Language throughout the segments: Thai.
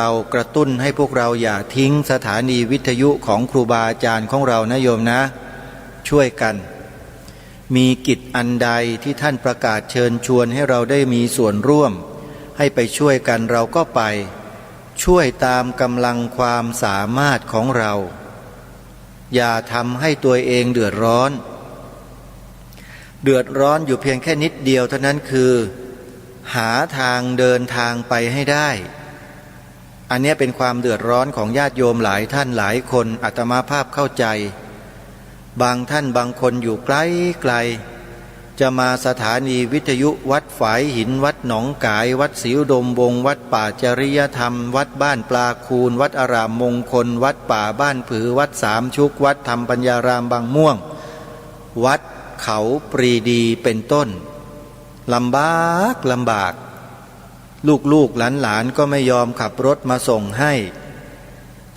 เรากระตุ้นให้พวกเราอย่าทิ้งสถานีวิทยุของครูบาอาจารย์ของเรานะโยมนะช่วยกันมีกิจอันใดที่ท่านประกาศเชิญชวนให้เราได้มีส่วนร่วมให้ไปช่วยกันเราก็ไปช่วยตามกำลังความสามารถของเราอย่าทำให้ตัวเองเดือดร้อนอยู่เพียงแค่นิดเดียวเท่านั้นคือหาทางเดินทางไปให้ได้อันนี้เป็นความเดือดร้อนของญาติโยมหลายท่านหลายคนอาตมาภาพเข้าใจบางท่านบางคนอยู่ไกลจะมาสถานีวิทยุวัดฝายหินวัดหนองกายวัดศรีอุดมวงศ์วัดป่าจริยธรรมวัดบ้านปลาคูนวัดอารามมงคลวัดป่าบ้านผือวัดสามชุกวัดธรรมปัญญารามบางม่วงวัดเขาปรีดีเป็นต้นลำบากลูกหลานก็ไม่ยอมขับรถมาส่งให้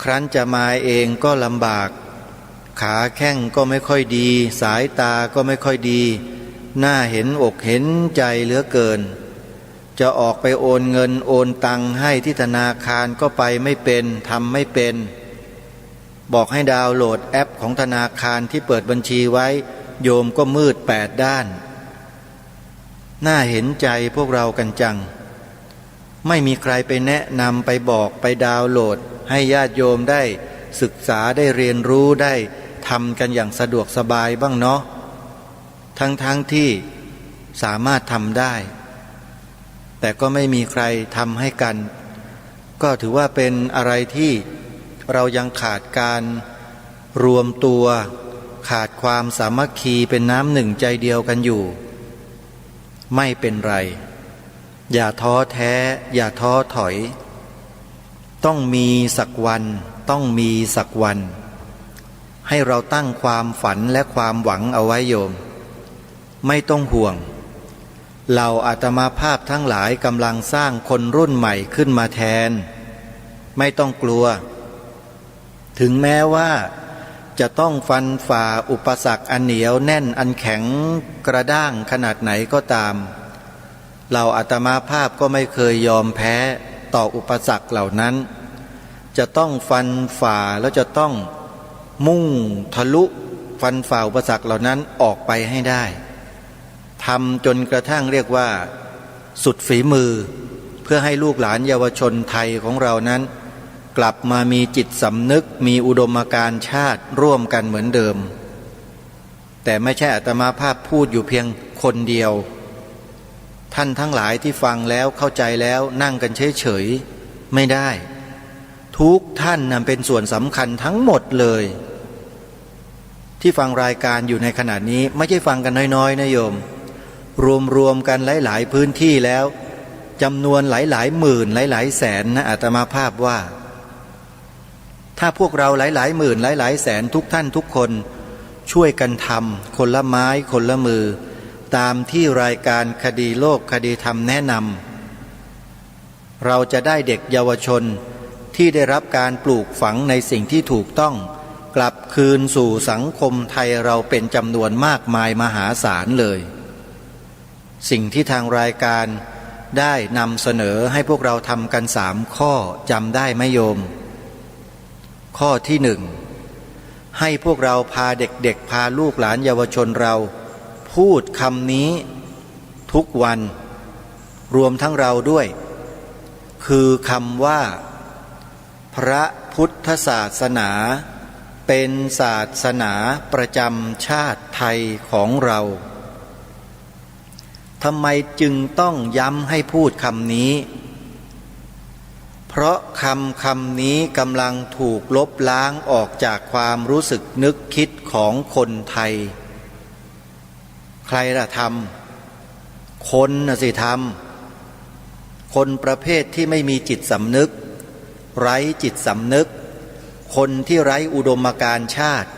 ครั้นจะมาเองก็ลำบากขาแข้งก็ไม่ค่อยดีสายตาก็ไม่ค่อยดีน่าเห็นอกเห็นใจเหลือเกินจะออกไปโอนเงินโอนตังให้ที่ธนาคารก็ไปไม่เป็นทำไม่เป็นบอกให้ดาวน์โหลดแอปของธนาคารที่เปิดบัญชีไว้โยมก็มืด8ด้านน่าเห็นใจพวกเรากันจังไม่มีใครไปแนะนำไปบอกไปดาวน์โหลดให้ญาติโยมได้ศึกษาได้เรียนรู้ได้ทำกันอย่างสะดวกสบายบ้างเนาะทั้งที่สามารถทำได้แต่ก็ไม่มีใครทำให้กันก็ถือว่าเป็นอะไรที่เรายังขาดการรวมตัวขาดความสามัคคีเป็นน้ำหนึ่งใจเดียวกันอยู่ไม่เป็นไรอย่าท้อแท้อย่าท้อถอยต้องมีสักวันให้เราตั้งความฝันและความหวังเอาไว้โยมไม่ต้องห่วงเหล่าอาตมาภาพทั้งหลายกำลังสร้างคนรุ่นใหม่ขึ้นมาแทนไม่ต้องกลัวถึงแม้ว่าจะต้องฟันฝ่าอุปสรรคอันเหนียวแน่นอันแข็งกระด้างขนาดไหนก็ตามเหล่าอาตมาภาพก็ไม่เคยยอมแพ้ต่ออุปสรรคเหล่านั้นจะต้องฟันฝ่าแล้วจะต้องมุ่งทะลุฟันฝ่าอุปสรรคเหล่านั้นออกไปให้ได้ทำจนกระทั่งเรียกว่าสุดฝีมือเพื่อให้ลูกหลานเยาวชนไทยของเรานั้นกลับมามีจิตสำนึกมีอุดมการณ์ชาติร่วมกันเหมือนเดิมแต่ไม่ใช่อาตมาภาพพูดอยู่เพียงคนเดียวท่านทั้งหลายที่ฟังแล้วเข้าใจแล้วนั่งกันเฉยๆไม่ได้ทุกท่านนั้นเป็นส่วนสำคัญทั้งหมดเลยที่ฟังรายการอยู่ในขณะนี้ไม่ใช่ฟังกันน้อยๆนะโยมรวมกันหลายๆพื้นที่แล้วจำนวนหลายๆหมื่นหลายๆแสนนะอาตมาภาพว่าถ้าพวกเราหลายๆหมื่นหลายๆแสนทุกท่านทุกคนช่วยกันทำคนละไม้คนละมือตามที่รายการคดีโลกคดีธรรมแนะนำเราจะได้เด็กเยาวชนที่ได้รับการปลูกฝังในสิ่งที่ถูกต้องกลับคืนสู่สังคมไทยเราเป็นจำนวนมากมายมหาศาลเลยสิ่งที่ทางรายการได้นำเสนอให้พวกเราทำกัน3 ข้อจำได้ไหมโยมข้อที่1ให้พวกเราพาเด็กๆพาลูกหลานเยาวชนเราพูดคำนี้ทุกวันรวมทั้งเราด้วยคือคำว่าพระพุทธศาสนาเป็นศาสนาประจำชาติไทยของเราทำไมจึงต้องย้ำให้พูดคำนี้เพราะคำนี้กำลังถูกลบล้างออกจากความรู้สึกนึกคิดของคนไทยใครล่ะทำคนน่ะสิทำคนประเภทที่ไม่มีจิตสำนึกไร้จิตสำนึกคนที่ไร้อุดมการณ์ชาติ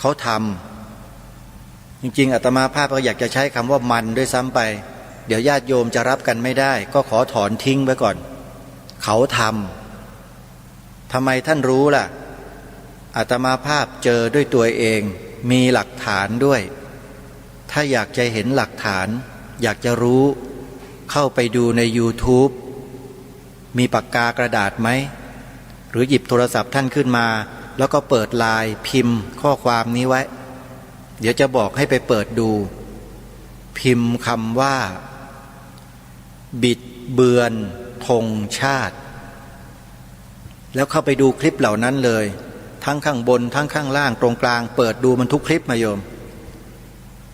เขาทำจริงๆอาตมาภาพก็อยากจะใช้คำว่ามันด้วยซ้ำไปเดี๋ยวญาติโยมจะรับกันไม่ได้ก็ขอถอนทิ้งไว้ก่อนเขาทำไมท่านรู้ล่ะอาตมาภาพเจอด้วยตัวเองมีหลักฐานด้วยถ้าอยากจะเห็นหลักฐานอยากจะรู้เข้าไปดูใน YouTube มีปากกากระดาษไหมหรือหยิบโทรศัพท์ท่านขึ้นมาแล้วก็เปิดไลน์พิมพ์ข้อความนี้ไว้เดี๋ยวจะบอกให้ไปเปิดดูพิมพ์คำว่าบิดเบือนธงชาติแล้วเข้าไปดูคลิปเหล่านั้นเลยทั้งข้างบนทั้งข้างล่างตรงกลางเปิดดูมันทุกคลิปมาโยม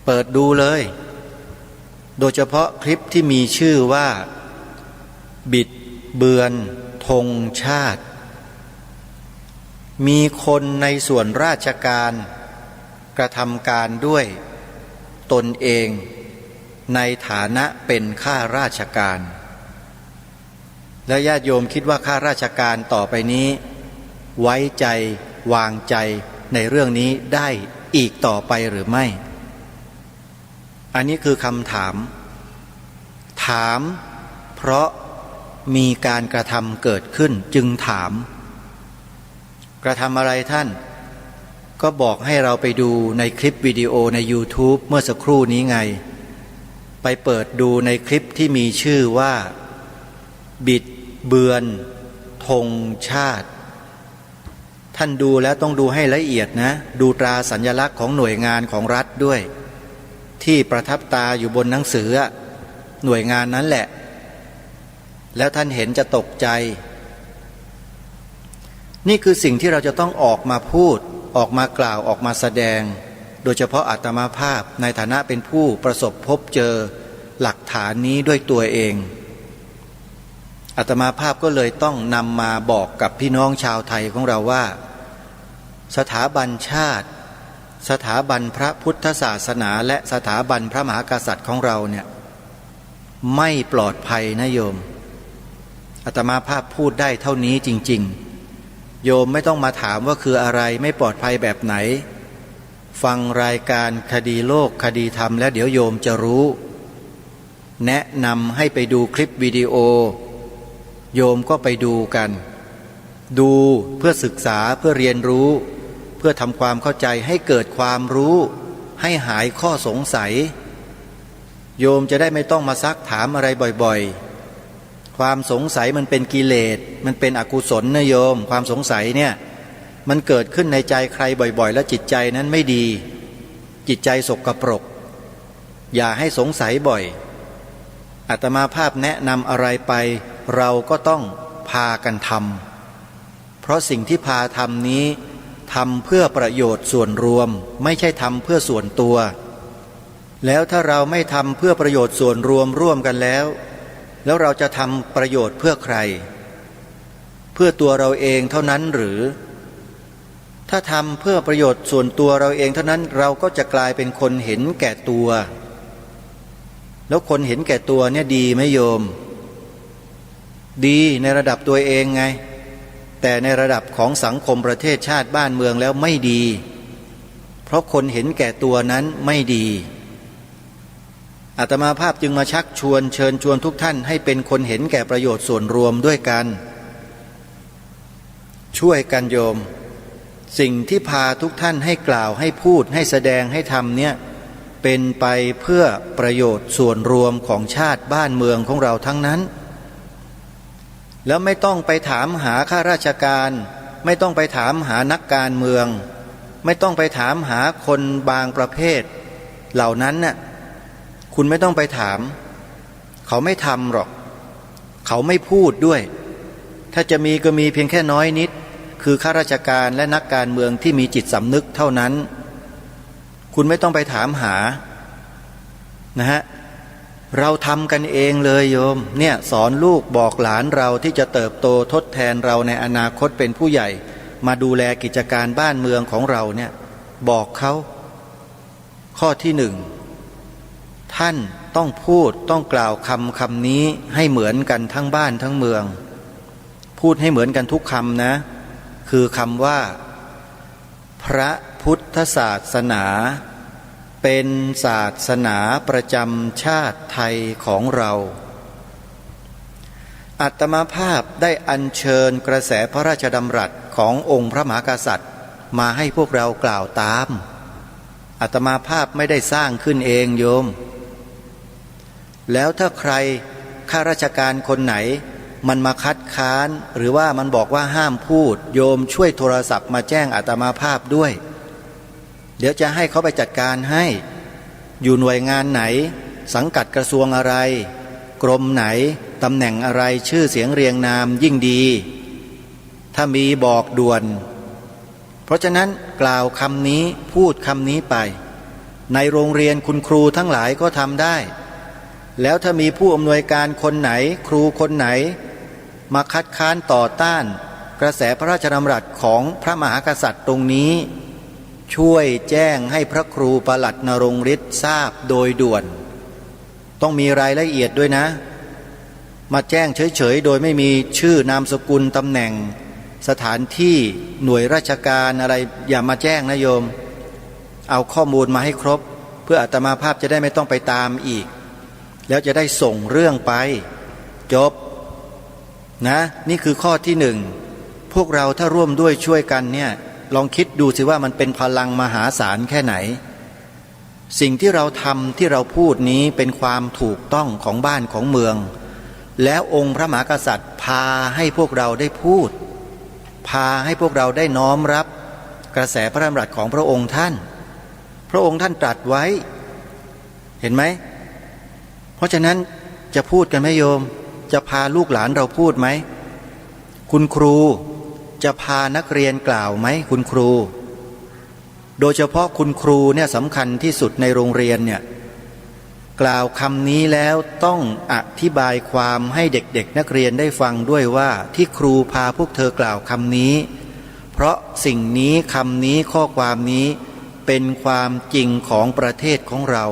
เปิดดูเลยโดยเฉพาะคลิปที่มีชื่อว่าบิดเบือนธงชาติมีคนในส่วนราชการกระทำการด้วยตนเองในฐานะเป็นข้าราชการและญาติโยมคิดว่าข้าราชการต่อไปนี้ไว้ใจวางใจในเรื่องนี้ได้อีกต่อไปหรือไม่อันนี้คือคำถามถามเพราะมีการกระทำเกิดขึ้นจึงถามกระทำอะไรท่านก็บอกให้เราไปดูในคลิปวิดีโอใน YouTube เมื่อสักครู่นี้ไงไปเปิดดูในคลิปที่มีชื่อว่าบิดเบือนธงชาติท่านดูแล้วต้องดูให้ละเอียดนะดูตราสัญลักษณ์ของหน่วยงานของรัฐด้วยที่ประทับตาอยู่บนหนังสือหน่วยงานนั้นแหละแล้วท่านเห็นจะตกใจนี่คือสิ่งที่เราจะต้องออกมาพูดออกมากล่าวออกมาแสดงโดยเฉพาะอาตมาภาพในฐานะเป็นผู้ประสบพบเจอหลักฐานนี้ด้วยตัวเองอาตมาภาพก็เลยต้องนำมาบอกกับพี่น้องชาวไทยของเราว่าสถาบันชาติสถาบันพระพุทธศาสนาและสถาบันพระมหากษัตริย์ของเราเนี่ยไม่ปลอดภัยนะโยมอาตมาภาพพูดได้เท่านี้จริงๆโยมไม่ต้องมาถามว่าคืออะไรไม่ปลอดภัยแบบไหนฟังรายการคดีโลกคดีธรรมแล้วเดี๋ยวโยมจะรู้แนะนำให้ไปดูคลิปวิดีโอโยมก็ไปดูกันดูเพื่อศึกษาเพื่อเรียนรู้เพื่อทำความเข้าใจให้เกิดความรู้ให้หายข้อสงสัยโยมจะได้ไม่ต้องมาซักถามอะไรบ่อยๆความสงสัยมันเป็นกิเลสมันเป็นอกุศลนะโยมความสงสัยเนี่ยมันเกิดขึ้นในใจใครบ่อยๆแล้วจิตใจนั้นไม่ดีจิตใจสกปรกอย่าให้สงสัยบ่อยอาตมาภาพแนะนำอะไรไปเราก็ต้องพากันทำเพราะสิ่งที่พาทำนี้ทำเพื่อประโยชน์ส่วนรวมไม่ใช่ทำเพื่อส่วนตัวแล้วถ้าเราไม่ทำเพื่อประโยชน์ส่วนรวมร่วมกันแล้วเราจะทำประโยชน์เพื่อใครเพื่อตัวเราเองเท่านั้นหรือถ้าทำเพื่อประโยชน์ส่วนตัวเราเองเท่านั้นเราก็จะกลายเป็นคนเห็นแก่ตัวแล้วคนเห็นแก่ตัวเนี่ยดีไหมโยมดีในระดับตัวเองไงแต่ในระดับของสังคมประเทศชาติบ้านเมืองแล้วไม่ดีเพราะคนเห็นแก่ตัวนั้นไม่ดีอาตมาภาพจึงมาชักชวนเชิญชวนทุกท่านให้เป็นคนเห็นแก่ประโยชน์ส่วนรวมด้วยกันช่วยกันโยมสิ่งที่พาทุกท่านให้กล่าวให้พูดให้แสดงให้ทำเนี่ยเป็นไปเพื่อประโยชน์ส่วนรวมของชาติบ้านเมืองของเราทั้งนั้นแล้วไม่ต้องไปถามหาข้าราชการไม่ต้องไปถามหานักการเมืองไม่ต้องไปถามหาคนบางประเภทเหล่านั้นน่ะคุณไม่ต้องไปถามเขาไม่ทำหรอกเขาไม่พูดด้วยถ้าจะมีก็มีเพียงแค่น้อยนิดคือข้าราชการและนักการเมืองที่มีจิตสำนึกเท่านั้นคุณไม่ต้องไปถามหานะฮะเราทำกันเองเลยโยมเนี่ยสอนลูกบอกหลานเราที่จะเติบโตทดแทนเราในอนาคตเป็นผู้ใหญ่มาดูแลกิจการบ้านเมืองของเราเนี่ยบอกเขาข้อที่หนึ่งท่านต้องพูดต้องกล่าวคำนี้ให้เหมือนกันทั้งบ้านทั้งเมืองพูดให้เหมือนกันทุกคำนะคือคำว่าพระพุทธศาสนาเป็นศาสนาประจำชาติไทยของเราอาตมาภาพได้อัญเชิญกระแสพระราชดำรัสขององค์พระมหากษัตริย์มาให้พวกเรากล่าวตามอาตมาภาพไม่ได้สร้างขึ้นเองโยมแล้วถ้าใครข้าราชการคนไหน มันมาคัดค้านหรือว่ามันบอกว่าห้ามพูดโยมช่วยโทรศัพท์มาแจ้งอาตมาภาพด้วยเดี๋ยวจะให้เขาไปจัดการให้อยู่หน่วยงานไหนสังกัดกระทรวงอะไรกรมไหนตำแหน่งอะไรชื่อเสียงเรียงนามยิ่งดีถ้ามีบอกด่วนเพราะฉะนั้นกล่าวคำนี้พูดคำนี้ไปในโรงเรียนคุณครูทั้งหลายก็ทำได้แล้วถ้ามีผู้อำนวยการคนไหนครูคนไหนมาคัดค้านต่อต้านกระแสพระราชดำรัสของพระมหากษัตริย์ตรงนี้ช่วยแจ้งให้พระครูปลัดนรงฤทธิ์ทราบโดยด่วนต้องมีรายละเอียดด้วยนะมาแจ้งเฉยๆโดยไม่มีชื่อนามสกุลตำแหน่งสถานที่หน่วยราชการอะไรอย่ามาแจ้งนะโยมเอาข้อมูลมาให้ครบเพื่ออาตมาภาพจะได้ไม่ต้องไปตามอีกแล้วจะได้ส่งเรื่องไปจบนะนี่คือข้อที่หนึ่งพวกเราถ้าร่วมด้วยช่วยกันเนี่ยลองคิดดูสิว่ามันเป็นพลังมหาศาลแค่ไหนสิ่งที่เราทำที่เราพูดนี้เป็นความถูกต้องของบ้านของเมืองแล้วองค์พระมหากษัตริย์พาให้พวกเราได้พูดพาให้พวกเราได้น้อมรับกระแสพระดำรัสของพระองค์ท่านพระองค์ท่านตรัสไว้เห็นไหมเพราะฉะนั้นจะพูดกันไหมโยมจะพาลูกหลานเราพูดไหมคุณครูจะพานักเรียนกล่าวไหมคุณครูโดยเฉพาะคุณครูเนี่ยสำคัญที่สุดในโรงเรียนเนี่ยกล่าวคำนี้แล้วต้องอธิบายความให้เด็กๆนักเรียนได้ฟังด้วยว่าที่ครูพาพวกเธอกล่าวคำนี้เพราะสิ่งนี้คำนี้ข้อความนี้เป็นความจริงของประเทศของเรา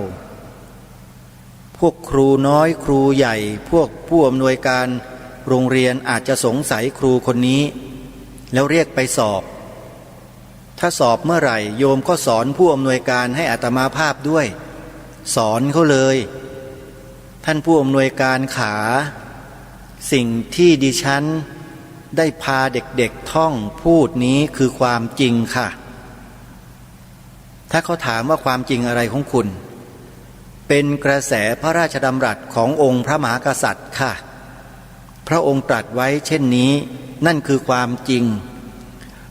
พวกครูน้อยครูใหญ่พวกผู้อำนวยการโรงเรียนอาจจะสงสัยครูคนนี้แล้วเรียกไปสอบถ้าสอบเมื่อไหร่โยมก็สอนผู้อำนวยการให้อาตมาภาพด้วยสอนเขาเลยท่านผู้อำนวยการขาสิ่งที่ดิฉันได้พาเด็กๆท่องพูดนี้คือความจริงค่ะถ้าเขาถามว่าความจริงอะไรของคุณเป็นกระแสพระราชดำรัสขององค์พระมหากษัตริย์ค่ะพระองค์ตรัสไว้เช่นนี้นั่นคือความจริง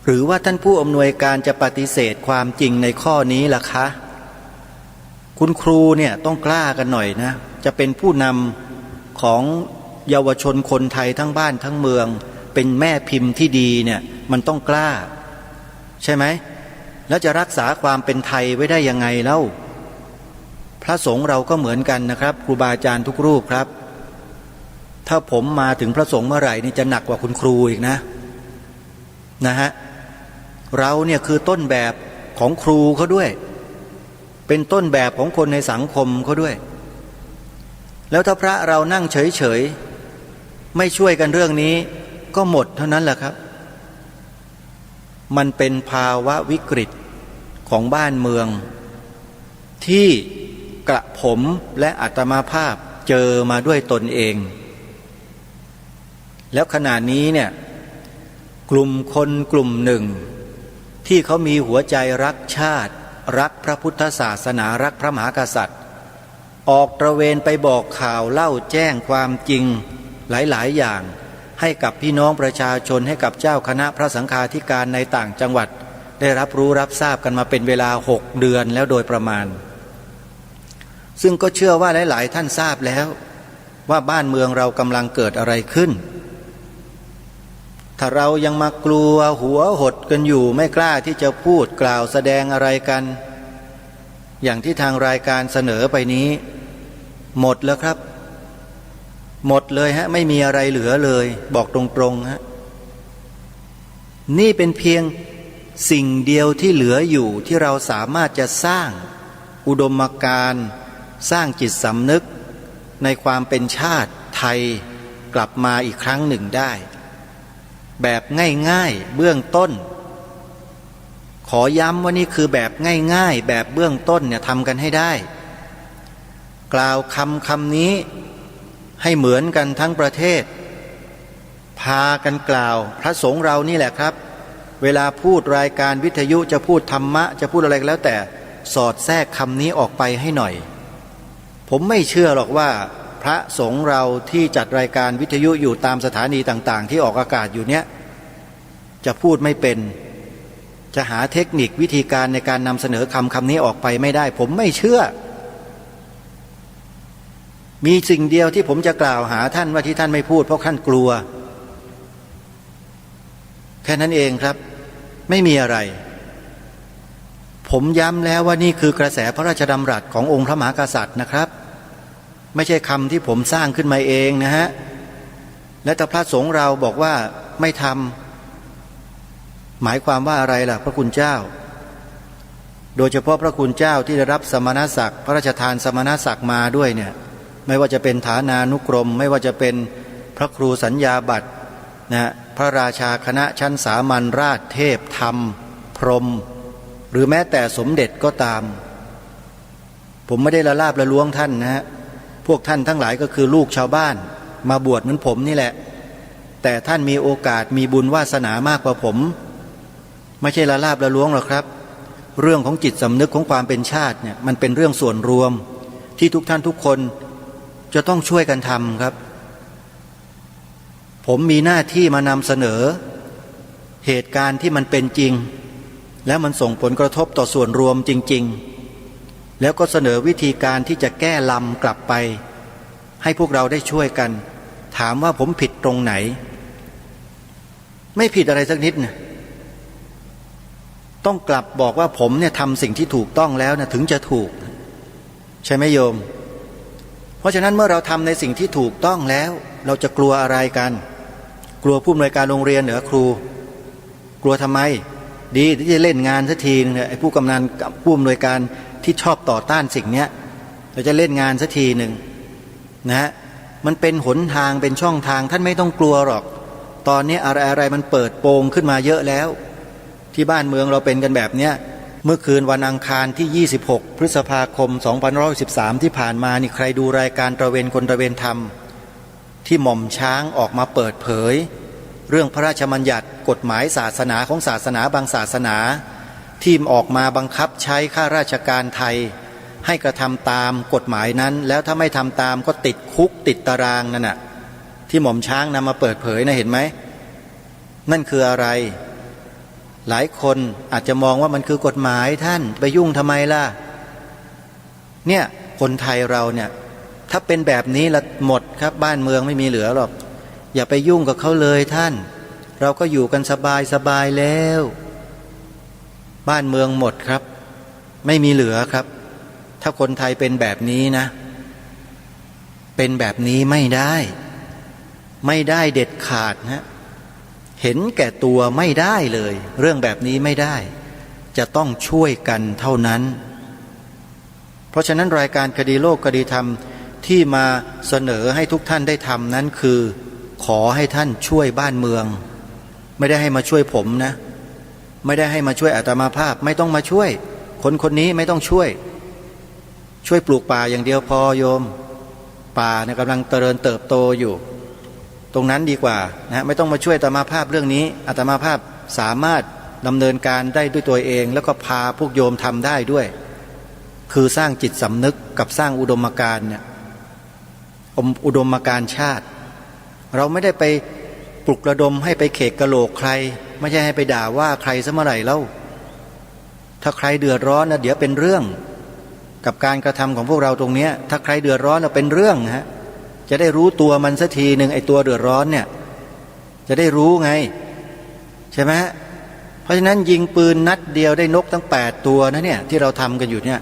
หรือว่าท่านผู้อำนวยการจะปฏิเสธความจริงในข้อนี้ล่ะคะคุณครูเนี่ยต้องกล้ากันหน่อยนะจะเป็นผู้นำของเยาวชนคนไทยทั้งบ้านทั้งเมืองเป็นแม่พิมพ์ที่ดีเนี่ยมันต้องกล้าใช่ไหมแล้วจะรักษาความเป็นไทยไว้ได้ยังไงเล่าพระสงฆ์เราก็เหมือนกันนะครับครูบาอาจารย์ทุกรูปครับถ้าผมมาถึงพระสงฆ์เมื่อไหร่นี่จะหนักกว่าคุณครูอีกนะฮะเราเนี่ยคือต้นแบบของครูเขาด้วยเป็นต้นแบบของคนในสังคมเขาด้วยแล้วถ้าพระเรานั่งเฉยๆไม่ช่วยกันเรื่องนี้ก็หมดเท่านั้นแหละครับมันเป็นภาวะวิกฤตของบ้านเมืองที่กระผมและอาตมาภาพเจอมาด้วยตนเองแล้วขณะนี้เนี่ยกลุ่มคนกลุ่มหนึ่งที่เขามีหัวใจรักชาติรักพระพุทธศาสนารักพระมหากษัตริย์ออกตระเวนไปบอกข่าวเล่าแจ้งความจริงหลายๆอย่างให้กับพี่น้องประชาชนให้กับเจ้าคณะพระสังฆาธิการในต่างจังหวัดได้รับรู้รับทราบกันมาเป็นเวลา6 เดือนแล้วโดยประมาณซึ่งก็เชื่อว่าหลายๆท่านทราบแล้วว่าบ้านเมืองเรากำลังเกิดอะไรขึ้นถ้าเรายังมากลัวหัวหดกันอยู่ไม่กล้าที่จะพูดกล่าวแสดงอะไรกันอย่างที่ทางรายการเสนอไปนี้หมดแล้วครับหมดเลยฮะไม่มีอะไรเหลือเลยบอกตรงๆฮะนี่เป็นเพียงสิ่งเดียวที่เหลืออยู่ที่เราสามารถจะสร้างอุดมการณ์สร้างจิตสำนึกในความเป็นชาติไทยกลับมาอีกครั้งหนึ่งได้แบบง่ายๆเบื้องต้นขอย้ำว่านี่คือแบบง่ายๆแบบเบื้องต้นเนี่ยทำกันให้ได้กล่าวคำนี้ให้เหมือนกันทั้งประเทศพากันกล่าวพระสงฆ์เรานี่แหละครับเวลาพูดรายการวิทยุจะพูดธรรมะจะพูดอะไรก็แล้วแต่สอดแทรกคำนี้ออกไปให้หน่อยผมไม่เชื่อหรอกว่า พระสงฆ์เราที่จัดรายการวิทยุอยู่ตามสถานีต่างๆที่ออกอากาศอยู่เนี้ยจะพูดไม่เป็นจะหาเทคนิควิธีการในการนำเสนอคำนี้ออกไปไม่ได้ผมไม่เชื่อมีสิ่งเดียวที่ผมจะกล่าวหาท่านว่าที่ท่านไม่พูดเพราะท่านกลัวแค่นั้นเองครับไม่มีอะไรผมย้ำแล้วว่านี่คือกระแสพระราชดำรัสขององค์พระมหากษัตริย์นะครับไม่ใช่คำที่ผมสร้างขึ้นมาเองนะฮะและถ้าพระสงฆ์เราบอกว่าไม่ทำหมายความว่าอะไรล่ะพระคุณเจ้าโดยเฉพาะพระคุณเจ้าที่ได้รับสมณศักดิ์พระราชทานสมณศักดิ์มาด้วยเนี่ยไม่ว่าจะเป็นฐานานุกรมไม่ว่าจะเป็นพระครูสัญญาบัตรนะพระราชาคณะชั้นสามัญราชเทพธรรมพรหมหรือแม้แต่สมเด็จก็ตามผมไม่ได้ละลาบละล้วงท่านนะฮะพวกท่านทั้งหลายก็คือลูกชาวบ้านมาบวชเหมือนผมนี่แหละแต่ท่านมีโอกาสมีบุญวาสนามากกว่าผมไม่ใช่ละลาบละล้วงหรอกครับเรื่องของจิตสำนึกของความเป็นชาติเนี่ยมันเป็นเรื่องส่วนรวมที่ทุกท่านทุกคนจะต้องช่วยกันทำครับผมมีหน้าที่มานำเสนอเหตุการณ์ที่มันเป็นจริงแล้วมันส่งผลกระทบต่อส่วนรวมจริงๆแล้วก็เสนอวิธีการที่จะแก้ลำกลับไปให้พวกเราได้ช่วยกันถามว่าผมผิดตรงไหนไม่ผิดอะไรสักนิดนะต้องกลับบอกว่าผมเนี่ยทำสิ่งที่ถูกต้องแล้วนะถึงจะถูกใช่ไหมโยมเพราะฉะนั้นเมื่อเราทำในสิ่งที่ถูกต้องแล้วเราจะกลัวอะไรกันกลัวผู้อำนวยการโรงเรียนเหรอครูกลัวทำไมดีที่จะเล่นงานสักทีนึงเนี่ยไอ้ผู้กำนันกับผู้อำนวยการที่ชอบต่อต้านสิ่งเนี้ยเราจะเล่นงานสักทีหนึ่งนะฮะมันเป็นหนทางเป็นช่องทางท่านไม่ต้องกลัวหรอกตอนนี้อะไรมันเปิดโปงขึ้นมาเยอะแล้วที่บ้านเมืองเราเป็นกันแบบเนี้ยเมื่อคืนวันอังคารที่26พฤษภาคม2513ที่ผ่านมานี่ใครดูรายการตระเวนคนตระเวนธรรมที่หม่อมช้างออกมาเปิดเผยเรื่องพระราชบัญญัติกฎหมายศาสนาของศาสนาบางศาสนาที่ออกมาบังคับใช้ข้าราชการไทยให้กระทำตามกฎหมายนั้นแล้วถ้าไม่ทำตามก็ติดคุกติดตารางนั่นน่ะที่หม่อมช้างนำมาเปิดเผยนะเห็นไหมนั่นคืออะไรหลายคนอาจจะมองว่ามันคือกฎหมายท่านไปยุ่งทำไมล่ะเนี่ยคนไทยเราเนี่ยถ้าเป็นแบบนี้ละหมดครับบ้านเมืองไม่มีเหลือหรอกอย่าไปยุ่งกับเขาเลยท่านเราก็อยู่กันสบายแล้วบ้านเมืองหมดครับไม่มีเหลือครับถ้าคนไทยเป็นแบบนี้นะเป็นแบบนี้ไม่ได้เด็ดขาดนะเห็นแก่ตัวไม่ได้เลยเรื่องแบบนี้ไม่ได้จะต้องช่วยกันเท่านั้นเพราะฉะนั้นรายการคดีโลกคดีธรรมที่มาเสนอให้ทุกท่านได้ทำนั้นคือขอให้ท่านช่วยบ้านเมืองไม่ได้ให้มาช่วยผมนะไม่ได้ให้มาช่วยอาตมาภาพไม่ต้องมาช่วยคนนี้ไม่ต้องช่วยปลูกป่าอย่างเดียวพอโยมป่าเนี่ยกำลังเจริญเติบโตอยู่ตรงนั้นดีกว่านะไม่ต้องมาช่วยอาตมาภาพเรื่องนี้อาตมาภาพสามารถดำเนินการได้ด้วยตัวเองแล้วก็พาพวกโยมทำได้ด้วยคือสร้างจิตสำนึกกับสร้างอุดมการณ์เนี่ยอุดมการณ์ชาติเราไม่ได้ไปปลุกระดมให้ไปเขกกะโหลกใครไม่ใช่ให้ไปด่าว่าใครซะเมื่อไหร่แล้วถ้าใครเดือดร้อนนะเดี๋ยวเป็นเรื่องกับการกระทำของพวกเราตรงนี้ถ้าใครเดือดร้อนเป็นเรื่องฮะจะได้รู้ตัวมันสักทีหนึ่งไอ้ตัวเดือดร้อนเนี่ยจะได้รู้ไงใช่ไหมเพราะฉะนั้นยิงปืนนัดเดียวได้นกตั้ง8ตัวนะเนี่ยที่เราทำกันอยู่เนี่ย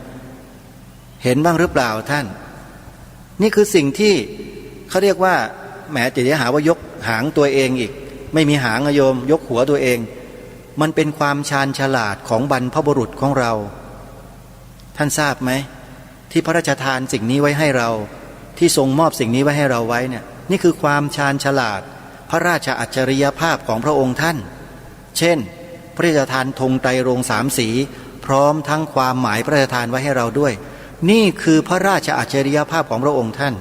เห็นบ้างหรือเปล่าท่านนี่คือสิ่งที่เขาเรียกว่าแหมจะหาว่ายกหางตัวเองอีกไม่มีหางโยมยกหัวตัวเองมันเป็นความชาญฉลาดของบรรพบุรุษของเราท่านทราบไหมที่พระราชทานสิ่งนี้ไว้ให้เราที่ทรงมอบสิ่งนี้ไว้ให้เราไว้เนี่ยนี่คือความชาญฉลาดพระราชอัจฉริยภาพของพระองค์ท่านเช่นพระราชทานธงไตรรงค์3 สีพร้อมทั้งความหมายพระราชทานไว้ให้เราด้วยนี่คือพระราชอัจฉริยภาพของพระองค์ท่าน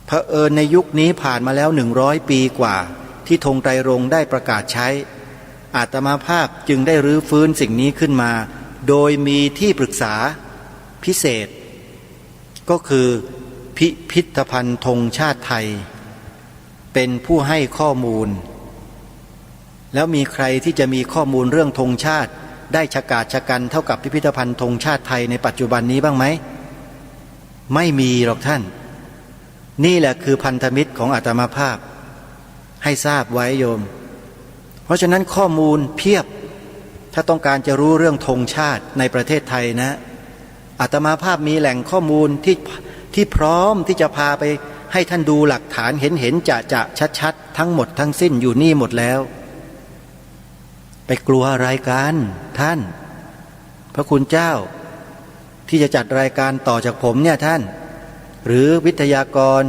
เผอิญในยุคนี้ผ่านมาแล้ว100 ปีกว่าที่ธงไตรรงค์ได้ประกาศใช้อาตมาภาพจึงได้รื้อฟื้นสิ่งนี้ขึ้นมาโดยมีที่ปรึกษาพิเศษก็คือ พิพิธภัณฑ์ธงชาติไทยเป็นผู้ให้ข้อมูลแล้วมีใครที่จะมีข้อมูลเรื่องธงชาติได้ฉกาจฉกันเท่ากับพิพิธภัณฑ์ธงชาติไทยในปัจจุบันนี้บ้างไหมไม่มีหรอกท่านนี่แหละคือพันธมิตรของอาตมาภาพให้ทราบไว้โยมเพราะฉะนั้นข้อมูลเพียบถ้าต้องการจะรู้เรื่องธงชาติในประเทศไทยนะอาตมาภาพมีแหล่งข้อมูลที่พร้อมที่จะพาไปให้ท่านดูหลักฐานเห็นจะชัดทั้งหมดทั้งสิ้นอยู่นี่หมดแล้วไปกลัวอะไรกันท่านพระคุณเจ้าที่จะจัดรายการต่อจากผมเนี่ยท่านหรือวิทยากร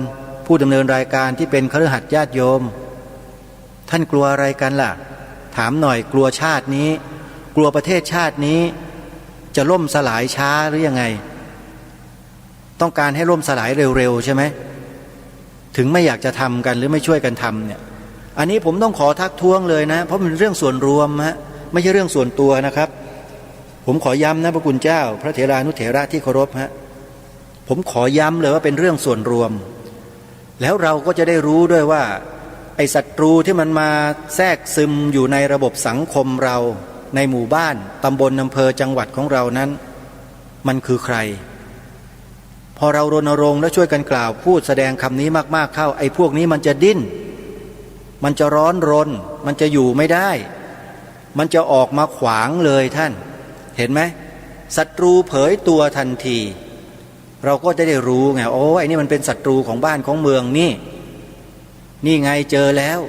ผู้ดำเนินรายการที่เป็นคฤหัสถ์ญาติโยมท่านกลัวอะไรกันล่ะถามหน่อยกลัวชาตินี้กลัวประเทศชาตินี้จะล่มสลายช้าหรือยังไงต้องการให้ล่มสลายเร็วๆใช่ไหมถึงไม่อยากจะทำกันหรือไม่ช่วยกันทำเนี่ยอันนี้ผมต้องขอทักท้วงเลยนะเพราะมันเป็นเรื่องส่วนรวมฮะไม่ใช่เรื่องส่วนตัวนะครับผมขอย้ำนะพระคุณเจ้าพระเถรานุเถระที่เคารพฮะผมขอย้ำเลยว่าเป็นเรื่องส่วนรวมแล้วเราก็จะได้รู้ด้วยว่าไอ้ศัตรูที่มันมาแทรกซึมอยู่ในระบบสังคมเราในหมู่บ้านตำบลอำเภอจังหวัดของเรานั้นมันคือใครพอเรารณรงค์และช่วยกันกล่าวพูดแสดงคำนี้มากๆเข้าไอ้พวกนี้มันจะดิ้นมันจะร้อนรนมันจะอยู่ไม่ได้มันจะออกมาขวางเลยท่านเห็นไหมศัตรูเผยตัวทันทีเราก็จะได้รู้ไงโอ้ไอ้นี่มันเป็นศัตรูของบ้านของเมืองนี่ไงเจอแล้ว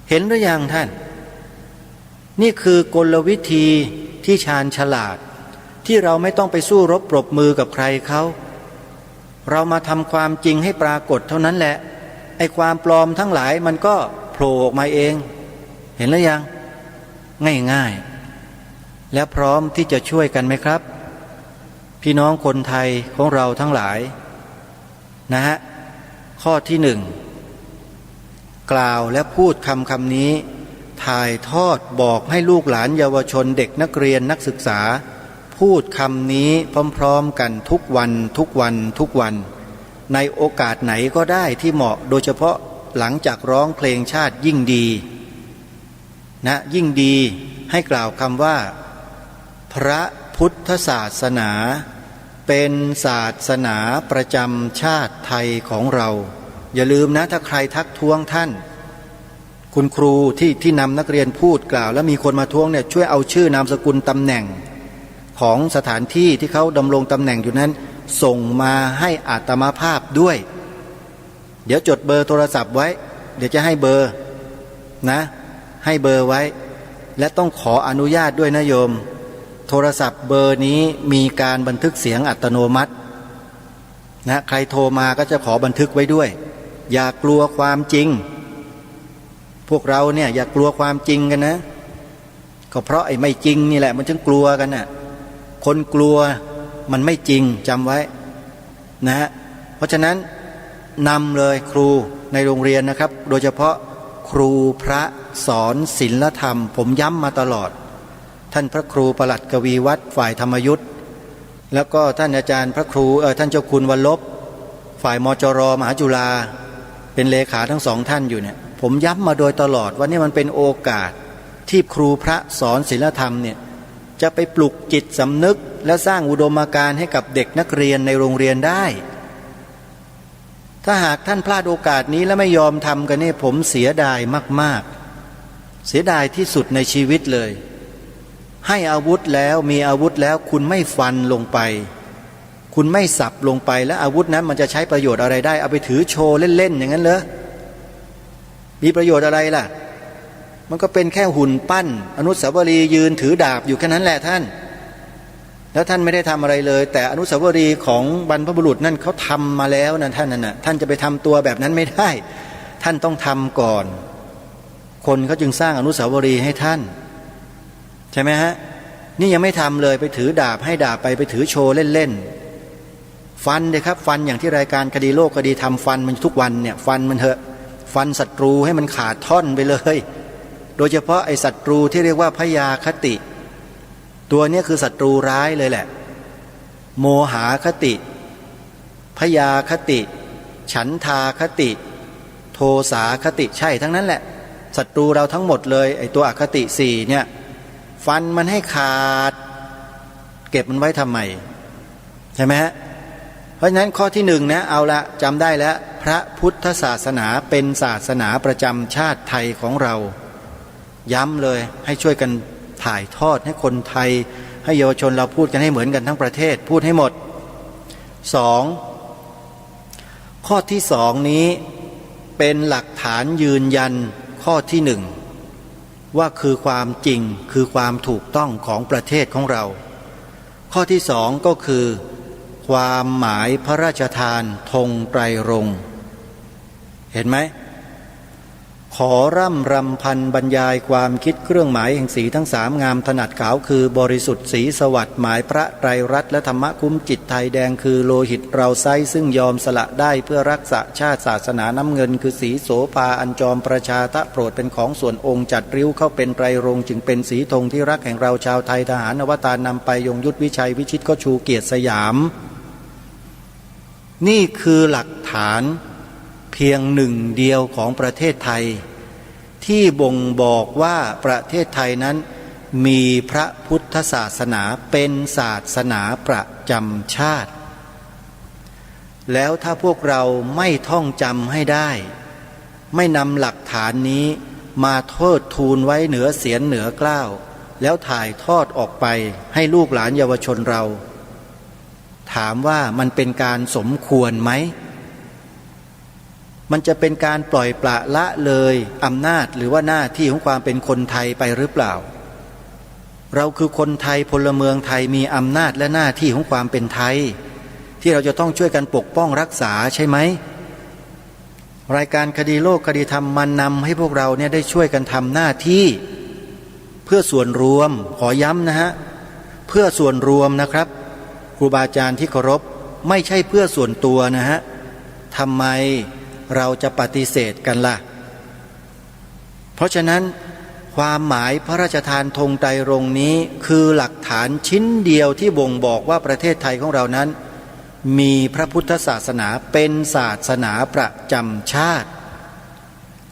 เห็นหรือยังท่านนี่คือกลวิธีที่ชาญฉลาดที่เราไม่ต้องไปสู้รบปรบมือกับใครเขาเรามาทำความจริงให้ปรากฏเท่านั้นแหละไอ้ความปลอมทั้งหลายมันก็โผล่ออกมาเองเห็นหรือยังง่ายๆและพร้อมที่จะช่วยกันไหมครับพี่น้องคนไทยของเราทั้งหลายนะฮะข้อที่หนึ่งกล่าวและพูดคำนี้ถ่ายทอดบอกให้ลูกหลานเยาวชนเด็กนักเรียนนักศึกษาพูดคำนี้พร้อมๆกันทุกวันในโอกาสไหนก็ได้ที่เหมาะโดยเฉพาะหลังจากร้องเพลงชาติยิ่งดีนะยิ่งดีให้กล่าวคำว่าพระพุทธศาสนาเป็นศาสนาประจำชาติไทยของเราอย่าลืมนะถ้าใครทักท้วงท่านคุณครูที่นำนักเรียนพูดกล่าวแล้วมีคนมาท้วงเนี่ยช่วยเอาชื่อนามสกุลตำแหน่งของสถานที่ที่เขาดำรงตำแหน่งอยู่นั้นส่งมาให้อาตมาภาพด้วยเดี๋ยวจดเบอร์โทรศัพท์ไว้เดี๋ยวจะให้เบอร์นะให้เบอร์ไว้และต้องขออนุญาตด้วยนะโยมโทรศัพท์เบอร์นี้มีการบันทึกเสียงอัตโนมัตินะใครโทรมาก็จะขอบันทึกไว้ด้วยอย่ากลัวความจริงพวกเราเนี่ยอย่ากลัวความจริงกันนะก็เพราะไอ้ไม่จริงนี่แหละมันจึงกลัวกันน่ะคนกลัวมันไม่จริงจำไว้นะฮะเพราะฉะนั้นนำเลยครูในโรงเรียนนะครับโดยเฉพาะครูพระสอนศีลธรรมผมย้ำมาตลอดท่านพระครูปลัดกวีวัฒน์ฝ่ายธรรมยุทธแล้วก็ท่านอาจารย์พระครูท่านเจ้าคุณวรลบฝ่ายมจรมหาจุฬาเป็นเลขาทั้งสองท่านอยู่เนี่ยผมย้ำมาโดยตลอดว่านี่มันเป็นโอกาสที่ครูพระสอนศีลธรรมเนี่ยจะไปปลุกจิตสำนึกและสร้างอุดมการณ์ให้กับเด็กนักเรียนในโรงเรียนได้ถ้าหากท่านพลาดโอกาสนี้และไม่ยอมทำกันนี่ผมเสียดายมากๆเสียดายที่สุดในชีวิตเลยให้อาวุธแล้วมีอาวุธแล้วคุณไม่ฟันลงไปคุณไม่สับลงไปแล้วอาวุธนั้นมันจะใช้ประโยชน์อะไรได้เอาไปถือโชว์เล่นๆอย่างนั้นเหรอมีประโยชน์อะไรล่ะมันก็เป็นแค่หุ่นปั้นอนุสาวรีย์ยืนถือดาบอยู่แค่นั้นแหละท่านแล้วท่านไม่ได้ทำอะไรเลยแต่อนุสาวรีย์ของบรรพบุรุษนั่นเขาทำมาแล้วนะท่านนั่นนะท่านจะไปทำตัวแบบนั้นไม่ได้ท่านต้องทำก่อนคนเขาจึงสร้างอนุสาวรีย์ให้ท่านใช่ไหมฮะนี่ยังไม่ทำเลยไปถือดาบให้ดาบไปถือโชว์เล่นๆฟันเลยครับฟันอย่างที่รายการคดีโลกคดีทำฟันมันทุกวันเนี่ยฟันมันเถอะฟันศัตรูให้มันขาดท่อนไปเลยโดยเฉพาะไอ้ศัตรูที่เรียกว่าพยาคติตัวนี้คือศัตรูร้ายเลยแหละโมหคติ พยาคติฉันทาคติโทสาคติใช่ทั้งนั้นแหละศัตรูเราทั้งหมดเลยไอ้ตัวอคติสี่เนี่ยฟันมันให้ขาดเก็บมันไว้ทำไมใช่ไหมฮะเพราะฉะนั้นข้อที่หนึ่งนะเอาละจำได้แล้วพระพุทธศาสนาเป็นศาสนาประจำชาติไทยของเราย้ำเลยให้ช่วยกันถ่ายทอดให้คนไทยให้เยาวชนเราพูดกันให้เหมือนกันทั้งประเทศพูดให้หมดสองข้อที่สองนี้เป็นหลักฐานยืนยันข้อที่หนึ่งว่าคือความจริงคือความถูกต้องของประเทศของเราข้อที่สองก็คือความหมายพระราชทานธงไตรรงค์เห็นไหมขอร่ำรำพันบรรยายความคิดเครื่องหมายแห่งสีทั้งสามงามถนัดขาวคือบริสุทธิ์สีสวัสดิ์หมายพระไตรรัตน์และธรรมะคุ้มจิตไทยแดงคือโลหิตเราไซซึ่งยอมสละได้เพื่อรักษาชาติศาสนาน้ำเงินคือสีโสภาอันจอมประชาทะโปรดเป็นของส่วนองค์จัดริ้วเข้าเป็นไตรรงค์จึงเป็นสีธงที่รักแห่งเราชาวไทยทหารอวตารนำไปยงยุทธวิชัยวิชิตก็ชูเกียรติสยามนี่คือหลักฐานเพียงหนึ่งเดียวของประเทศไทยที่บ่งบอกว่าประเทศไทยนั้นมีพระพุทธศาสนาเป็นศาสนาประจำชาติแล้วถ้าพวกเราไม่ท่องจำให้ได้ไม่นำหลักฐานนี้มาเทิดทูนไว้เหนือเสียนเหนือเกล้าแล้วถ่ายทอดออกไปให้ลูกหลานเยาวชนเราถามว่ามันเป็นการสมควรไหมมันจะเป็นการปล่อยปละละเลยอำนาจหรือว่าหน้าที่ของความเป็นคนไทยไปหรือเปล่าเราคือคนไทยพลเมืองไทยมีอำนาจและหน้าที่ของความเป็นไทยที่เราจะต้องช่วยกันปกป้องรักษาใช่ไหมรายการคดีโลกคดีธรรมมันนำให้พวกเราเนี่ยได้ช่วยกันทำหน้าที่เพื่อส่วนรวมขอย้ำนะฮะเพื่อส่วนรวมนะครับครูบาอาจารย์ที่เคารพไม่ใช่เพื่อส่วนตัวนะฮะทำไมเราจะปฏิเสธกันล่ะเพราะฉะนั้นความหมายพระราชทานธงไตรรงค์นี้คือหลักฐานชิ้นเดียวที่บ่งบอกว่าประเทศไทยของเรานั้นมีพระพุทธศาสนาเป็นศาสนาประจำชาติ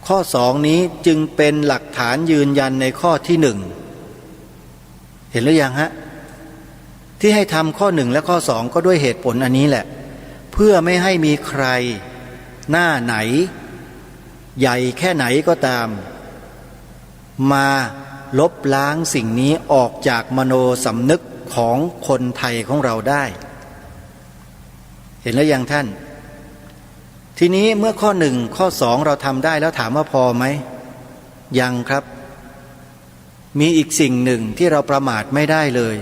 ข้อสองนี้จึงเป็นหลักฐานยืนยันในข้อที่หนึ่งเห็นหรือยังฮะที่ให้ทำข้อหนึ่งและข้อสองก็ด้วยเหตุผลอันนี้แหละเพื่อไม่ให้มีใครหน้าไหนใหญ่แค่ไหนก็ตามมาลบล้างสิ่งนี้ออกจากมโนสำนึกของคนไทยของเราได้เห็นแล้วยังท่านทีนี้เมื่อข้อหนึ่งข้อสองเราทำได้แล้วถามว่าพอไหมยังครับมีอีกสิ่งหนึ่งที่เราประมาทไม่ได้เลย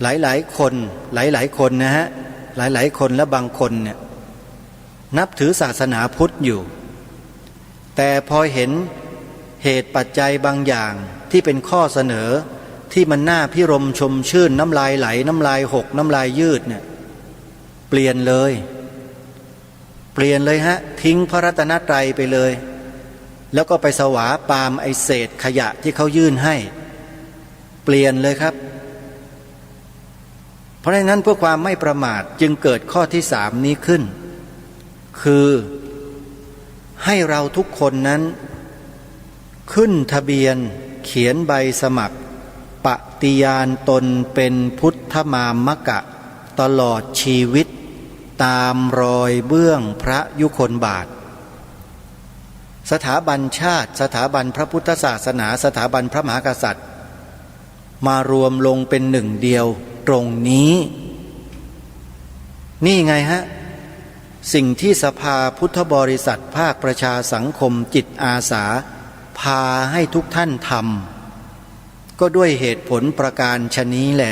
หลายๆคนนะฮะหลายๆคนและบางคนเนี่ยนับถือศาสนาพุทธอยู่แต่พอเห็นเหตุปัจจัยบางอย่างที่เป็นข้อเสนอที่มันน่าพิรมชมชื่นน้ำลายไหลน้ำลายหกน้ำลายยืดเนี่ยเปลี่ยนเลยฮะทิ้งพระรัตนตรัยไปเลยแล้วก็ไปสวาปามไอเศษขยะที่เขายื่นให้เปลี่ยนเลยครับเพราะฉะนั้นเพื่อความไม่ประมาทจึงเกิดข้อที่สามนี้ขึ้นคือให้เราทุกคนนั้นขึ้นทะเบียนเขียนใบสมัครปฏิญาณตนเป็นพุทธมามกะตลอดชีวิตตามรอยเบื้องพระยุคลบาทสถาบันชาติสถาบันพระพุทธศาสนาสถาบันพระมหากษัตริย์มารวมลงเป็นหนึ่งเดียวตรงนี้นี่ไงฮะสิ่งที่สภาพุทธบริษัทภาคประชาสังคมจิตอาสาพาให้ทุกท่านทำก็ด้วยเหตุผลประการชนี้แล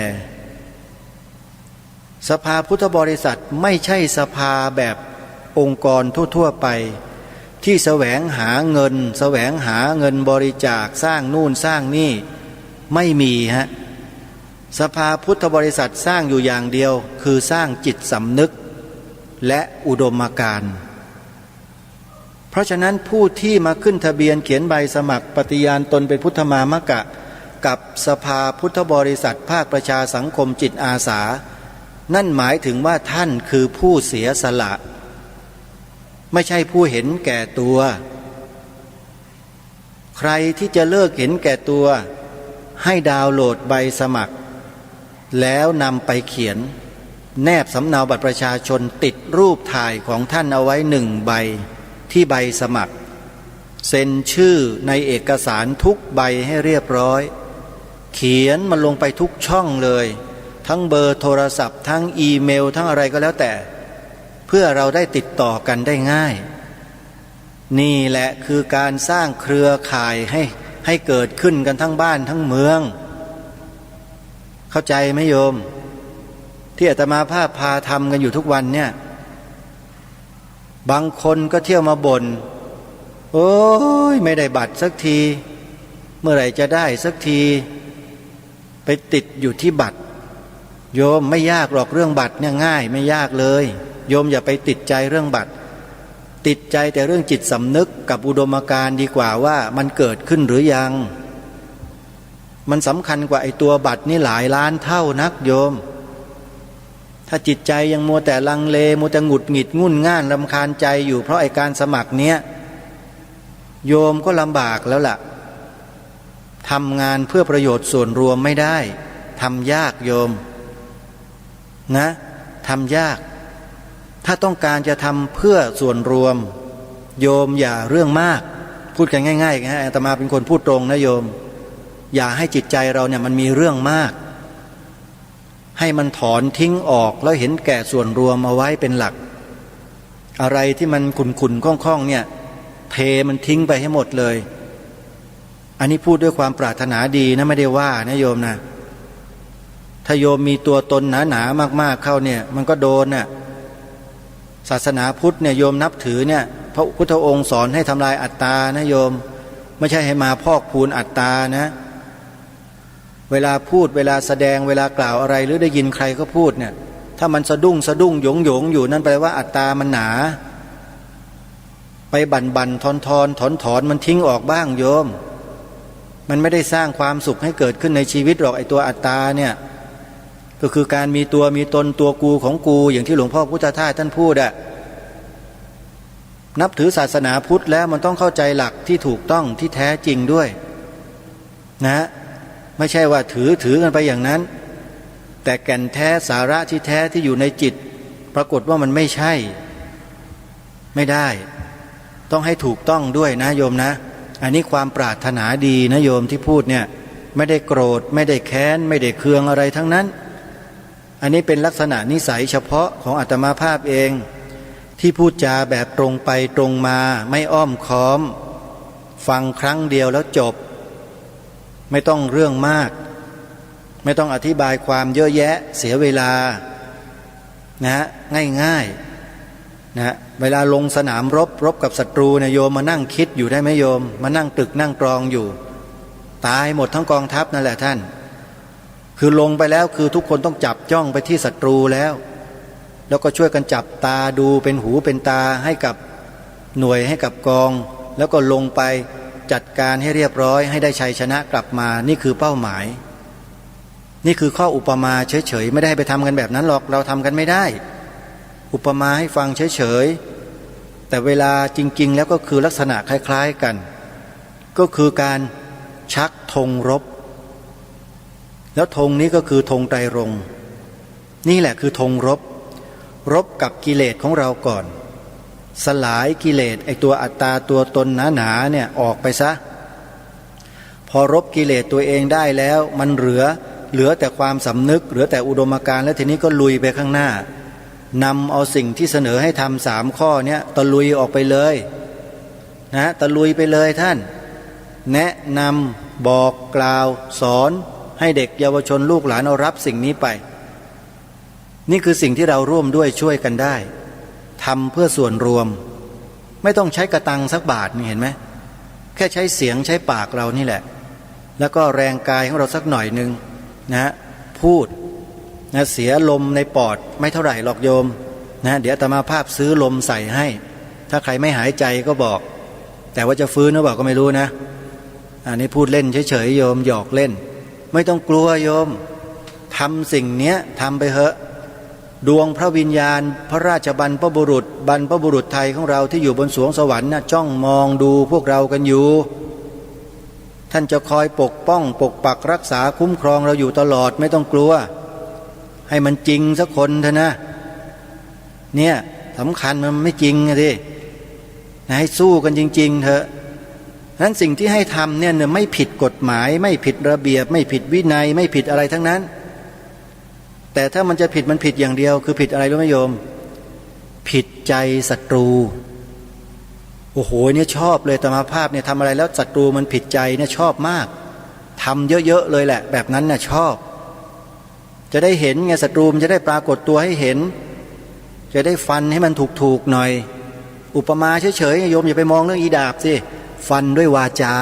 สภาพุทธบริษัทไม่ใช่สภาแบบองค์กรทั่วๆไปที่แสวงหาเงินบริจาคสร้างนู่นสร้างนี่ไม่มีฮะสภาพุทธบริษัทสร้างอยู่อย่างเดียวคือสร้างจิตสำนึกและอุดมการณ์เพราะฉะนั้นผู้ที่มาขึ้นทะเบียนเขียนใบสมัครปฏิญาณตนเป็นพุทธมามกะกับสภาพุทธบริษัทภาคประชาสังคมจิตอาสา นั่นหมายถึงว่าท่านคือผู้เสียสละไม่ใช่ผู้เห็นแก่ตัวใครที่จะเลิกเห็นแก่ตัวให้ดาวน์โหลดใบสมัครแล้วนำไปเขียนแนบสำเนาบัตรประชาชนติดรูปถ่ายของท่านเอาไว้1 ใบที่ใบสมัครเซ็นชื่อในเอกสารทุกใบให้เรียบร้อยเขียนมันลงไปทุกช่องเลยทั้งเบอร์โทรศัพท์ทั้งอีเมลทั้งอะไรก็แล้วแต่เพื่อเราได้ติดต่อกันได้ง่ายนี่แหละคือการสร้างเครือข่ายให้เกิดขึ้นกันทั้งบ้านทั้งเมืองเข้าใจไหมโยมที่อาตมาภาพพาทำกันอยู่ทุกวันเนี่ยบางคนก็เที่ยวมาบ่นโอ้ยไม่ได้บัตรสักทีเมื่อไหร่จะได้สักทีไปติดอยู่ที่บัตรโยมไม่ยากหรอกเรื่องบัตรเนี่ยง่ายไม่ยากเลยโยมอย่าไปติดใจเรื่องบัตรติดใจแต่เรื่องจิตสำนึกกับอุดมการณ์ดีกว่าว่ามันเกิดขึ้นหรือยังมันสำคัญกว่าไอ้ตัวบัตรนี่หลายล้านเท่านักโยมถ้าจิตใจยังมัวแต่ลังเลมัวแต่หงุดหงิดงุ่นง่านรำคาญใจอยู่เพราะไอ้การสมัครเนี้ยโยมก็ลำบากแล้วล่ะทำงานเพื่อประโยชน์ส่วนรวมไม่ได้ทำยากโยมนะทำยากถ้าต้องการจะทำเพื่อส่วนรวมโยมอย่าเรื่องมากพูดกันง่ายๆนะอาตมาเป็นคนพูดตรงนะโยมอย่าให้จิตใจเราเนี่ยมันมีเรื่องมากให้มันถอนทิ้งออกแล้วเห็นแก่ส่วนรวมเอาไว้เป็นหลักอะไรที่มันขุ่นๆข้องๆเนี่ยเทมันทิ้งไปให้หมดเลยอันนี้พูดด้วยความปรารถนาดีนะไม่ได้ว่านะโยมนะถ้าโยมมีตัวตนหนาๆมากๆเข้าเนี่ยมันก็โดนน่ะศาสนาพุทธเนี่ยโยมนับถือเนี่ยพระพุทธองค์สอนให้ทำลายอัตตานะโยมไม่ใช่ให้มาพอกพูนอัตตานะเวลาพูดเวลาแสดงเวลากล่าวอะไรหรือได้ยินใครก็พูดเนี่ยถ้ามันสะดุ้งหยงอยู่นั่นแปลว่าอัตตามันหนาไปบั่นถอนมันทิ้งออกบ้างโยมมันไม่ได้สร้างความสุขให้เกิดขึ้นในชีวิตหรอกไอ้ตัวอัตตาเนี่ยก็คือการมีตัวมีตนตัวกูของกูอย่างที่หลวงพ่อพุทธทาสท่านพูดอะนับถือศาสนาพุทธแล้วมันต้องเข้าใจหลักที่ถูกต้องที่แท้จริงด้วยนะไม่ใช่ว่าถือกันไปอย่างนั้นแต่แก่นแท้สาระที่แท้ที่อยู่ในจิตปรากฏว่ามันไม่ใช่ไม่ได้ต้องให้ถูกต้องด้วยนะโยมนะอันนี้ความปรารถนาดีนะโยมที่พูดเนี่ยไม่ได้โกรธไม่ได้แค้นไม่ได้เคืองอะไรทั้งนั้นอันนี้เป็นลักษณะนิสัยเฉพาะของอาตมาภาพเองที่พูดจาแบบตรงไปตรงมาไม่อ้อมค้อมฟังครั้งเดียวแล้วจบไม่ต้องเรื่องมากไม่ต้องอธิบายความเยอะแยะเสียเวลานะง่ายๆนะเวลาลงสนามรบกับศัตรูเนี่ยโยมมานั่งคิดอยู่ได้ไหมโยมมานั่งตึกนั่งตรองอยู่ตายหมดทั้งกองทัพนั่นแหละท่านคือลงไปแล้วคือทุกคนต้องจับจ้องไปที่ศัตรูแล้วก็ช่วยกันจับตาดูเป็นหูเป็นตาให้กับหน่วยให้กับกองแล้วก็ลงไปจัดการให้เรียบร้อยให้ได้ชัยชนะกลับมานี่คือเป้าหมายนี่คือข้ออุปมาเฉยๆไม่ได้ไปทำกันแบบนั้นหรอกเราทำกันไม่ได้อุปมาให้ฟังเฉยๆแต่เวลาจริงๆแล้วก็คือลักษณะคล้ายๆกันก็คือการชักธงรบแล้วธงนี้ก็คือธงไตรรงค์นี่แหละคือธงรบกับกิเลสของเราก่อนสลายกิเลสไอตัวอัตตาตัวตนหนาๆเนี่ยออกไปซะพอรบกิเลสตัวเองได้แล้วมันเหลือแต่ความสำนึกเหลือแต่อุดมการณ์แล้วทีนี้ก็ลุยไปข้างหน้านำเอาสิ่งที่เสนอให้ทำ3 ข้อเนี้ยตะลุยออกไปเลยนะตะลุยไปเลยท่านแนะนำบอกกล่าวสอนให้เด็กเยาวชนลูกหลานเอารับสิ่งนี้ไปนี่คือสิ่งที่เราร่วมด้วยช่วยกันได้ทำเพื่อส่วนรวมไม่ต้องใช้กระตังสักบาทนี่เห็นไหมแค่ใช้เสียงใช้ปากเรานี่แหละแล้วก็แรงกายของเราสักหน่อยนึงนะพูดนะเสียลมในปอดไม่เท่าไหร่หรอกโยมนะเดี๋ยวอาตมาภาพซื้อลมใส่ให้ถ้าใครไม่หายใจก็บอกแต่ว่าจะฟื้นหรือเปล่าก็ไม่รู้นะอันนี้พูดเล่นเฉยๆโยมหยอกเล่นไม่ต้องกลัวโยมทำสิ่งเนี้ยทำไปเถอะ ดวงพระวิญญาณพระราชบรรพบุรุษไทยของเราที่อยู่บนสวงสวรรค์น่ะจ้องมองดูพวกเรากันอยู่ท่านจะคอยปกป้องปกปักรักษาคุ้มครองเราอยู่ตลอดไม่ต้องกลัวให้มันจริงสักคนเถอะนะเนี่ยสำคัญมันไม่จริงอะดิให้สู้กันจริงๆเถอะนั้นสิ่งที่ให้ทำเนี่ยไม่ผิดกฎหมายไม่ผิดระเบียบไม่ผิดวินัยไม่ผิดอะไรทั้งนั้นแต่ถ้ามันจะผิดมันผิดอย่างเดียวคือผิดอะไรรู้ไหมโยมผิดใจศัตรูโอ้โหเนี่ยชอบเลยอาตมาภาพเนี่ยทำอะไรแล้วศัตรูมันผิดใจเนี่ยชอบมากทำเยอะๆเลยแหละแบบนั้นน่ะชอบจะได้เห็นไงศัตรูมันจะได้ปรากฏตัวให้เห็นจะได้ฟันให้มันถูกๆหน่อยอุปมาเฉยๆโยมอย่าไปมองเรื่องอีดาบสิฟันด้วยวาจา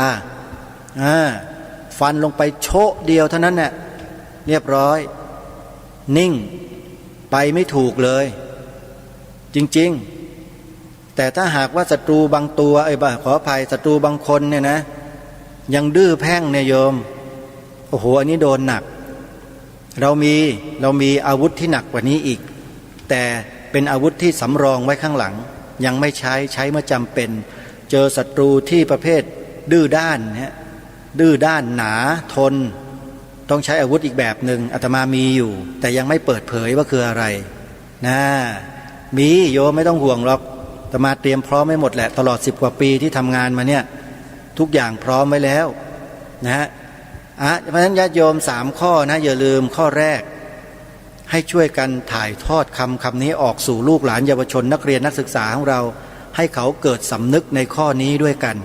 ฟันลงไปโชะเดียวเท่านั้นน่ะเรียบร้อยนิ่งไปไม่ถูกเลยจริงๆแต่ถ้าหากว่าศัตรูบางตัวขออภัยศัตรูบางคนเนี่ยนะยังดื้อแพ่งเนี่ยโยมโอ้โหอันนี้โดนหนักเรามีอาวุธที่หนักกว่านี้อีกแต่เป็นอาวุธที่สำรองไว้ข้างหลังยังไม่ใช้เมื่อจำเป็นเจอศัตรูที่ประเภทดื้อด้านเนี่ยดื้อด้านหนาทนต้องใช้อาวุธอีกแบบหนึ่งอาตมามีอยู่แต่ยังไม่เปิดเผยว่าคืออะไรนะมีโยมไม่ต้องห่วงหรอกอาตมาเตรียมพร้อมไว้หมดแหละตลอด10 กว่าปีที่ทำงานมาเนี่ยทุกอย่างพร้อมไว้แล้วนะเพราะฉะนั้นญาติโยม3 ข้อนะอย่าลืมข้อแรกให้ช่วยกันถ่ายทอดคำนี้ออกสู่ลูกหลานเยาวชนนักเรียนนักศึกษาของเราให้เขาเกิดสำนึกในข้อนี้ด้วยกัน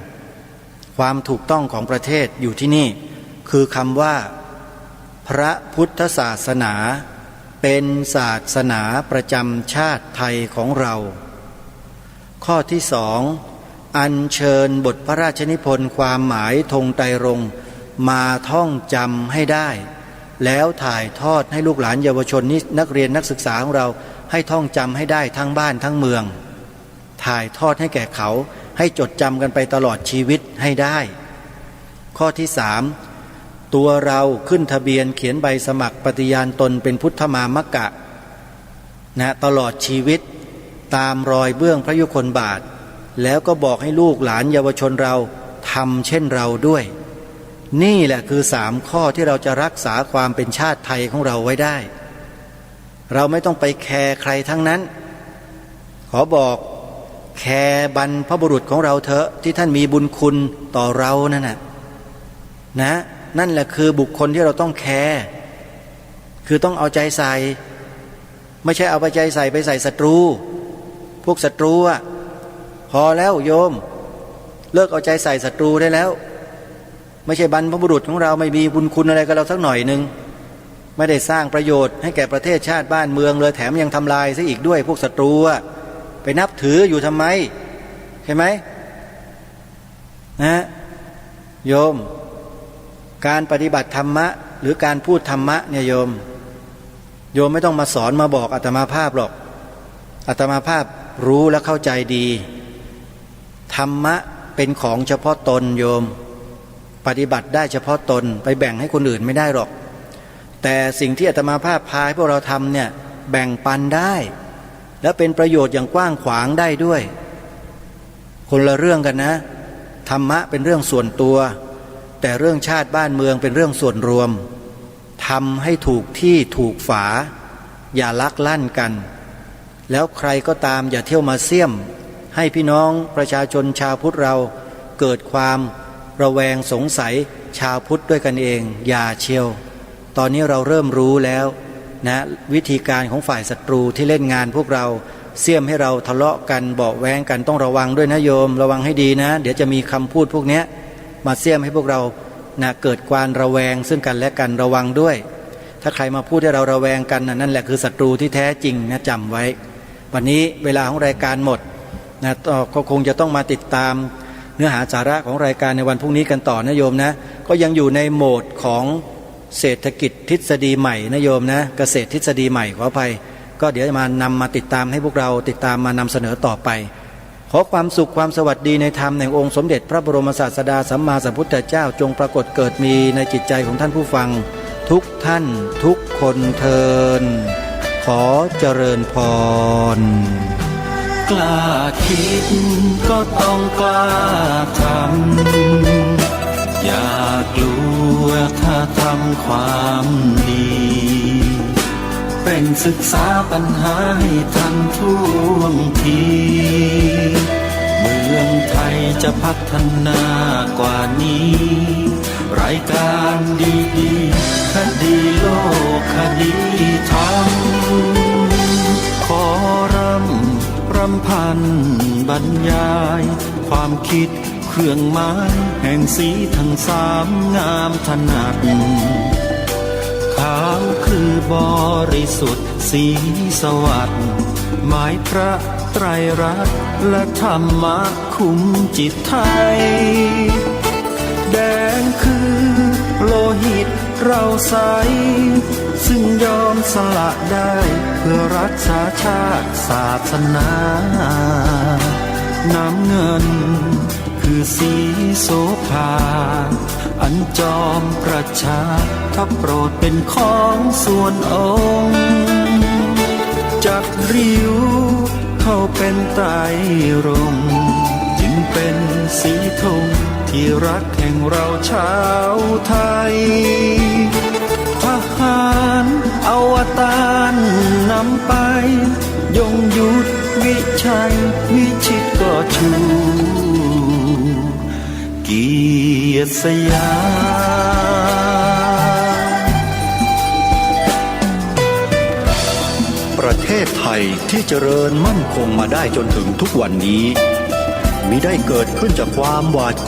ความถูกต้องของประเทศอยู่ที่นี่คือคำว่าพระพุทธศาสนาเป็นศาสนาประจำชาติไทยของเราข้อที่2อัญเชิญบทพระราชนิพนธ์ความหมายธงไตรรงค์มาท่องจำให้ได้แล้วถ่ายทอดให้ลูกหลานเยาวชนนักเรียนนักศึกษาของเราให้ท่องจำให้ได้ทั้งบ้านทั้งเมืองถ่ายทอดให้แก่เขาให้จดจำกันไปตลอดชีวิตให้ได้ข้อที่3ตัวเราขึ้นทะเบียนเขียนใบสมัครปฏิญาณตนเป็นพุทธมามกะนะตลอดชีวิตตามรอยเบื้องพระยุคลบาทแล้วก็บอกให้ลูกหลานเยาวชนเราทำเช่นเราด้วยนี่แหละคือ3 ข้อที่เราจะรักษาความเป็นชาติไทยของเราไว้ได้เราไม่ต้องไปแคร์ใครทั้งนั้นขอบอกแคร์บรรพบุรุษของเราเถอะที่ท่านมีบุญคุณต่อเรานั่นน่ะนั่นแหละคือบุคคลที่เราต้องแคร์คือต้องเอาใจใส่ไม่ใช่เอาไปใจใส่ไปใส่ศัตรูพวกศัตรูอ่ะพอแล้วโยมเลิกเอาใจใส่ศัตรูได้แล้วไม่ใช่บรรพบุรุษของเราไม่มีบุญคุณอะไรกับเราสักหน่อยนึงไม่ได้สร้างประโยชน์ให้แก่ประเทศชาติบ้านเมืองเลยแถมยังทำลายซะอีกด้วยพวกศัตรูอ่ะไปนับถืออยู่ทำไมใช่ไหมนะโยมการปฏิบัติธรรมะหรือการพูดธรรมะเนี่ยโยมไม่ต้องมาสอนมาบอกอาตมาภาพหรอกอาตมาภาพรู้และเข้าใจดีธรรมะเป็นของเฉพาะตนโยมปฏิบัติได้เฉพาะตนไปแบ่งให้คนอื่นไม่ได้หรอกแต่สิ่งที่อาตมาภาพพาให้พวกเราทำเนี่ยแบ่งปันได้และเป็นประโยชน์อย่างกว้างขวางได้ด้วยคนละเรื่องกันนะธรรมะเป็นเรื่องส่วนตัวแต่เรื่องชาติบ้านเมืองเป็นเรื่องส่วนรวมทำให้ถูกที่ถูกฝาอย่าลักลั่นกันแล้วใครก็ตามอย่าเที่ยวมาเสี่ยมให้พี่น้องประชาชนชาวพุทธเราเกิดความระแวงสงสัยชาวพุทธด้วยกันเองอย่าเชียวตอนนี้เราเริ่มรู้แล้วนะวิธีการของฝ่ายศัตรูที่เล่นงานพวกเราเสี่ยมให้เราทะเลาะกันเบาะแว้งกันต้องระวังด้วยนะโยมระวังให้ดีนะเดี๋ยวจะมีคำพูดพวกนี้มาเสี่ยมให้พวกเรานะเกิดความระแวงซึ่งกันและกันระวังด้วยถ้าใครมาพูดให้เราระแวงกันนั่นแหละคือศัตรูที่แท้จริงนะจำไว้วันนี้เวลาของรายการหมดนะก็คงจะต้องมาติดตามเนื้อหาสาระของรายการในวันพรุ่งนี้กันต่อนะโยมนะก็ยังอยู่ในโหมดของเศรษฐกิจทฤษฎีใหม่นะโยมนะเกษตรทฤษฎีใหม่ขออภัยก็เดี๋ยวจะมานำมาติดตามให้พวกเราติดตามมานำเสนอต่อไปขอความสุขความสวัสดีในธรรมแห่งองค์สมเด็จพระบรมศาสดาสัมมาสัมพุทธเจ้าจงปรากฏเกิดมีในจิตใจของท่านผู้ฟังทุกท่านทุกคนเทอญ ขอเจริญพร กล้าคิดก็ต้องกล้าทำอย่ากลัวถ้าทำความดี เร่งศึกษาปัญหาให้ทันท่วงทีเมืองไทยจะพัฒนากว่านี้ รายการดีๆคดีโลกคดีธรรมขอรำพันบรรยาย ความคิดเครื่องหมายแห่งสีทั้งสามงามถนัดขาวคือบริสุทธิ์สีสวัสดิ์หมายพระไตรรัตน์และธรรมะคุ้มจิตไทย แดงคือโลหิตเราใสซึ่งยอมสละได้เพื่อรักษาชาติศาสนา น้ำเงินคือสีโสภาอันจอมประชาถ้าโปรดเป็นของส่วนองค์จากริ้วเข้าเป็นไตรรงค์จึงเป็นสีธงที่รักแห่งเราชาวไทย ทหารอวตารนำไปยงยุทธวิชัยวิชิตก็ชูเกียรติสยาม ประเทศไทยที่เจริญมั่นคงมาได้จนถึงทุกวันนี้มิได้เกิดขึ้นจากความหวาด